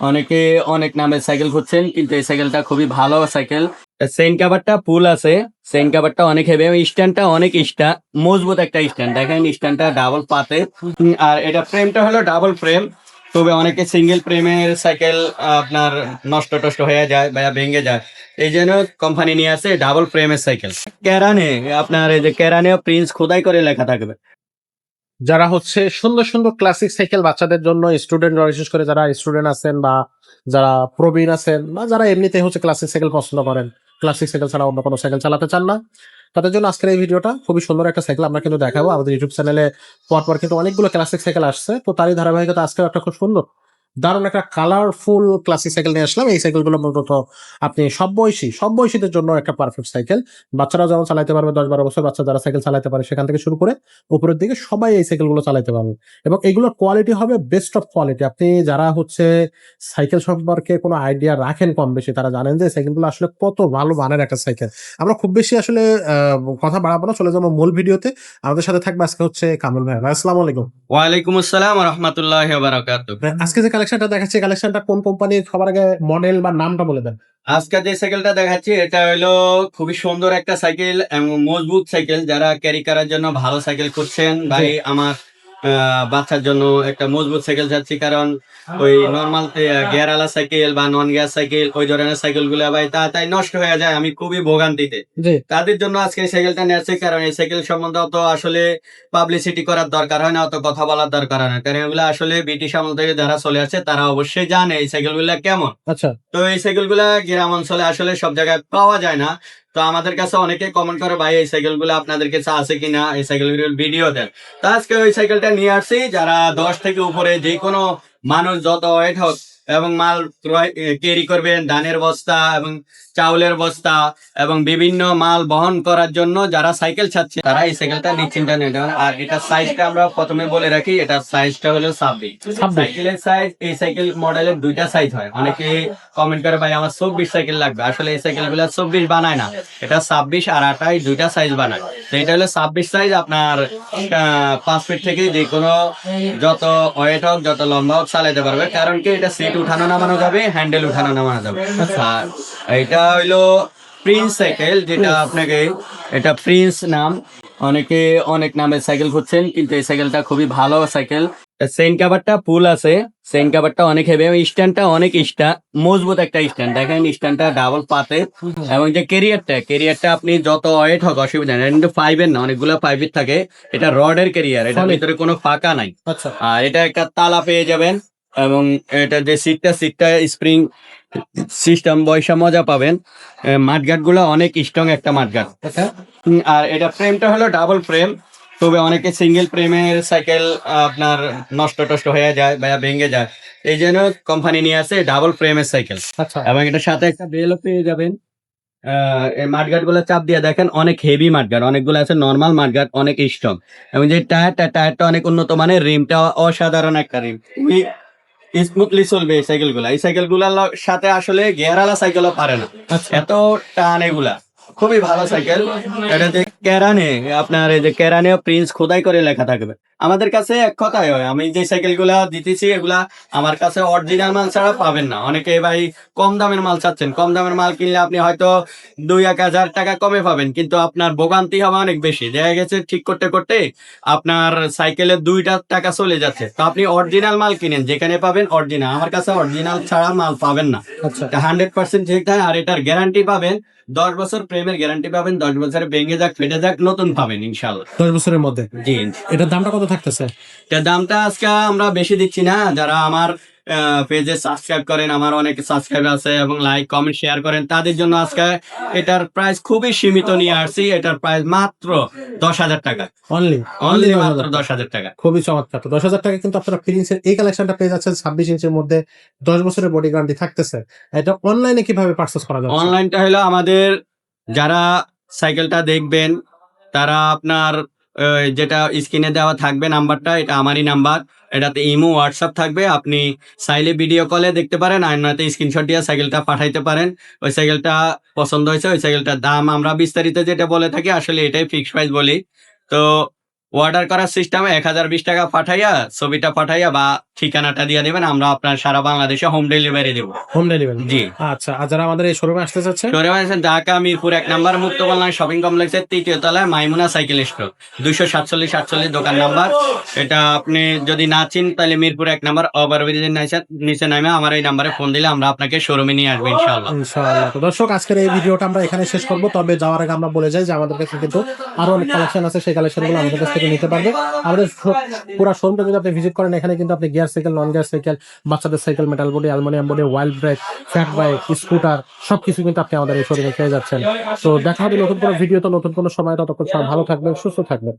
অনেকে অনেক নামের সাইকেল খুঁজছেন, কিন্তু এই সাইকেলটা খুবই ভালো সাইকেল। চেইন কাভারটা ফুল আছে, চেইন কাভারটা অনেক হেভি এবং স্ট্যান্ডটা অনেক মজবুত একটা স্ট্যান্ড। দেখেন স্ট্যান্ডটা ডাবল পাতে। আর এটা ফ্রেমটা হলো ডাবল ফ্রেম। তবে অনেকে সিঙ্গেল ফ্রেমের সাইকেল আপনার নষ্ট টষ্ট হয়ে যায় বা ভেঙে যায়, এই জন্য কোম্পানি নিয়ে আসে ডাবল ফ্রেমের সাইকেল। ক্যারানে আপনার এই যে ক্যারানে প্রিন্স খোদাই করে লেখা থাকবে। যারা হচ্ছে সুন্দর সুন্দর ক্লাসিক সাইকেল বাচ্চাদের জন্য, স্টুডেন্ট বিশেষ করে যারা স্টুডেন্ট আছেন বা যারা প্রবীণ আছেন বা যারা এমনিতে হচ্ছে ক্লাসিক সাইকেল পছন্দ করেন, ক্লাসিক সাইকেল ছাড়া অন্য কোনো সাইকেল চালাতে চান না, তাদের জন্য আজকের এই ভিডিওটা। খুবই সুন্দর একটা সাইকেল আমরা কিন্তু দেখাবো। আমাদের ইউটিউব চ্যানেলে পরপর কিন্তু অনেকগুলো ক্লাসিক সাইকেল আসছে, তো তারই ধারাবাহিকতা আজকেও একটা খুব সুন্দর দারুণ একটা কালারফুল ক্লাসিক সাইকেল নিয়ে আসলাম। এই সাইকেলগুলো মূলত আপনি সব বয়সীদের জন্য একটা পারফেক্ট সাইকেল। বাচ্চারাও যেমন চালাতে পারবে, 10-12 বছর বাচ্চা যারা সাইকেল চালাতে পারে সেখান থেকে শুরু করে উপরের দিকে সবাই এই সাইকেলগুলো চালাতে পারবে। এবং এগুলোর কোয়ালিটি হবে বেস্ট অফ কোয়ালিটি। আপনি যারা হচ্ছে সাইকেল সম্পর্কে কোনো আইডিয়া রাখেন কম বেশি, তারা জানেন যে সাইকেলগুলো আসলে কত ভালো মানের একটা সাইকেল। আমরা খুব বেশি আসলে কথা বাড়াবো না, চলে যাবো মূল ভিডিওতে। আমাদের সাথে থাকবে আজকে হচ্ছে কামরুল ভাই। আসসালামু আলাইকুম। ওয়ালাইকুম আসসালাম ওয়া রাহমাতুল্লাহি ওয়া বারাকাতুহু। আজকে যে কালেকশনটা দেখাচ্ছি, কালেকশনটা কোন কোম্পানির, সবার আগে মডেল বা নামটা বলে দেন। আজকে যে সাইকেলটা দেখাচ্ছি এটা হলো খুবই সুন্দর একটা সাইকেল এবং মজবুত সাইকেল। যারা ক্যারি করার জন্য ভালো সাইকেল খুঁজছেন, ভাই আমার বাচ্চার জন্য একটা মজবুত সাইকেল চাচ্ছি। কারণ ওই নর্মাল গিয়ারওয়ালা সাইকেল বা নন গিয়ার সাইকেল ওই ধরনের সাইকেল গুলো ভাই তাড়াতাড়ি নষ্ট হয়ে যায়, আমি খুবই ভোগান্তিতে। তাদের জন্য আজকে এই সাইকেলটা নিয়েছি। কারণ এই সাইকেল সম্বন্ধে অত আসলে পাবলিসিটি করার দরকার হয় না, অত কথা বলার দরকার হয় না। কারণ এগুলো আসলে ব্রিটিশ আমল থেকে যারা চলে আসছে তারা অবশ্যই জানে এই সাইকেল গুলা কেমন। আচ্ছা, তো এই সাইকেল গুলা গ্রাম অঞ্চলে আসলে সব জায়গায় পাওয়া যায় না। তো আমাদের কাছে অনেকে কমেন্ট করে, ভাই এই সাইকেল গুলো আপনাদের কাছে আছে কিনা, এই সাইকেল গুলোর ভিডিও দেন। তো আজকে ওই সাইকেলটা নিয়ে আসছি। যারা 10 থেকে উপরে যে কোনো মানুষ যত ওয়েট হোক এবং মাল ক্যারি করবেন, ধানের বস্তা এবং চাউলের বস্তা এবং বিভিন্ন মাল বহন করার জন্য যারা সাইকেল চাচ্ছে তারা এই সাইকেলটা নিশ্চিন্তে নিতে পারেন। আর এটার সাইজটা আমরা প্রথমে বলে রাখি, এটার সাইজটা হলো 26। সাইকেলের সাইজ, এই সাইকেল মডেলের দুইটা সাইজ হয়। অনেকে কমেন্ট করে, ভাই আমার 24 সাইকেল লাগবে। আসলে এই সাইকেল গুলো 24 বানায় না, এটা 26 আর 28 দুইটা সাইজ বানায়। তো এটা হলো 26 সাইজ। আপনার 5 ফিট থেকে যে কোনো যত ওয়েট হোক যত লম্বা হোক চালাতে পারবে। কারণ কি এটা সিট উঠানো নামানো যাবে, হ্যান্ডেল উঠানো নামানো যাবে। আর এটা হইলো প্রিন্স সাইকেল, যেটা আপনাকে এটা প্রিন্স নাম। অনেকে অনেক নামের সাইকেল খুঁজছেন, কিন্তু এই সাইকেলটা খুবই ভালো সাইকেল। চেইন কাভারটা ফুল আছে, চেইন কাভারটা অনেক হেভি এবং স্ট্যান্ডটা অনেক মজবুত একটা স্ট্যান্ড। দেখেন স্ট্যান্ডটা ডাবল পাতে। এবং যে ক্যারিয়ারটা আপনি যত ওয়েট হোক অসুবিধা নেই, কিন্তু 5 এর না, অনেকগুলো 5 এর থাকে। এটা রডের ক্যারিয়ার, এটার ভিতরে কোনো ফাঁকা নাই। আচ্ছা, আর এটা একটা তালা পেয়ে যাবেন। এবং এটা যে সিটটা স্প্রিং সিস্টেম, বয়সা মজা পাবেন। মাঠঘাট গুলো অনেক স্ট্রং একটা মাঠঘাট। আর এটা ফ্রেমটা হলো ডাবল ফ্রেম। তবে অনেকে সিঙ্গেল ফ্রেমের সাইকেল আপনার নষ্ট টষ্ট হয়ে যায় বা ভেঙে যায়, এই জন্য কোম্পানি নিয়ে আসে ডাবল ফ্রেমের সাইকেল। আচ্ছা, এবং এটার সাথে একটা বেলও পেয়ে যাবেন। এই মাঠঘাট গুলো চাপ দিয়ে দেখেন অনেক হেভি মাঠঘাট, অনেকগুলো আছে নর্মাল মাঠঘাট, অনেক স্ট্রং। এবং যে টায়ারটা অনেক উন্নত মানের, রিমটা অসাধারণ একটা রিম, স্মুথলি চলবে এই সাইকেল গুলার সাথে আসলে গিয়ারওয়ালা সাইকেলও পারে না, এত টান এগুলা। খুবই ভালো সাইকেল। এটা যে ক্যারানে আপনার এই যে ক্যারানে প্রিন্স খোদাই করে লেখা থাকবে। আমাদের কাছে এক কথাই হয়, আমি যে সাইকেল গুলা দিতেছি এগুলা আমার কাছে অরিজিনাল মাল ছাড়া পাবেন না। অনেকে ভাই কম দামের মাল চাচ্ছেন, কম দামের মাল কিনলে আপনি হয়তো 2-1 হাজার টাকা কমে পাবেন, কিন্তু আপনার ভোগান্তি হবে অনেক বেশি। দেখা গেছে ঠিক করতে করতে আপনার সাইকেলের 2টা টাকা চলে যাচ্ছে। তো আপনি অরিজিনাল মাল কিনেন, যেখানে পাবেন অরিজিনাল। আমার কাছে অরিজিনাল ছাড়া মাল পাবেন না। আচ্ছা, 100% ঠিক থাকে। আর এটার গ্যারান্টি পাবেন 10 বছর, প্রেমের গ্যারান্টি পাবেন 10 বছরে, ভেঙে যাক ফেটে যাক নতুন পাবেন ইনশাল্লাহ 10 বছরের মধ্যে। জি। এটার দামটা কত থাকতেছে? এটার দামটা আজকে আমরা বেশি দিচ্ছি না। যারা আমার পেজে সাবস্ক্রাইব করেন, আমার অনেক সাবস্ক্রাইব আছে এবং লাইক কমেন্ট শেয়ার করেন, তাদের জন্য আজকে এটার প্রাইস খুবই সীমিত নিয়ে আসছি। এটার প্রাইস মাত্র 10,000 টাকা। অনলি মাত্র 10,000 টাকা। খুবই চমৎকার। তো 10,000 টাকা কিন্তু আপনারা প্রিন্সের এই কালেকশনটা পেয়ে যাচ্ছেন। 26 ইঞ্চির মধ্যে 10 বছরের বডি গ্যারান্টি থাকতেছে। এটা অনলাইনে কিভাবে পারচেজ করা যাচ্ছে? অনলাইনটা হলো আমাদের যারা সাইকেলটা দেখবেন তারা আপনার যেটা স্ক্রিনে দেওয়া থাকবে নাম্বারটা, এটা আমারই নাম্বার। এটাতে ইমো হোয়াটসঅ্যাপ থাকবে, আপনি চাইলে ভিডিও কলে দেখতে পারেন, আর নয়তো স্ক্রিনশট দিয়ে সাইকেলটা পাঠাইতে পারেন। ওই সাইকেলটা পছন্দ হয়েছে, ওই সাইকেলটার দাম আমরা বিস্তারিত যেটা বলে থাকি আসলে এটাই ফিক্স প্রাইস বলি। তো অর্ডার করার সিস্টেমে 1020 টাকা পাঠাইয়া ছবিটা পাঠাইয়া বা ঠিকানাটা দিয়ে দিবেন, আমরা আপনার সারা বাংলাদেশে হোম ডেলিভারি দেবো। Home delivery. জি। আচ্ছা, আর যারা আমাদের এই শোরুমে আসতে চাচ্ছে? শোরুম আছে ঢাকা মিরপুর 1 নম্বর মুক্তকল্যাণ শপিং কমপ্লেক্সের 3য় তলায় মাইমুনা সাইকেল স্টোর, 247-48 দোকান নাম্বার। এটা আপনি যদি না চিন তাহলে মিরপুর 1 নম্বর ওভারব্রিজের নিচে নামে আমার এই নাম্বারে ফোন দিলে আমরা আপনাকে শোরুমে নিয়ে আসবো ইনশাআল্লাহ। ইনশাআল্লাহ। তো দর্শক, আজকের এই ভিডিওটা আমরা এখানে শেষ করব। তবে যাওয়ার আগে আমরা বলে যাই যে আমাদের কাছে কিন্তু আরো অনেক কালেকশন আছে, সেই কালেকশনগুলো আমাদের কাছ থেকে নিতে পারবে। আমাদের পুরো শোরুমটা যদি আপনি ভিজিট করেন, এখানে কিন্তু আপনি gear cycle, non gear cycle, বাচ্চাদের cycle, metal body, aluminium body, wild brake, fat bike, scooter সবকিছু কিন্তু আপনি আমাদের এই শোরুমে পেয়ে যাচ্ছেন। তো দেখা হবে নতুন কোনো ভিডিও, তো নতুন কোনো সময়। ততক্ষণ সব ভালো থাকবেন, সুস্থ থাকবেন।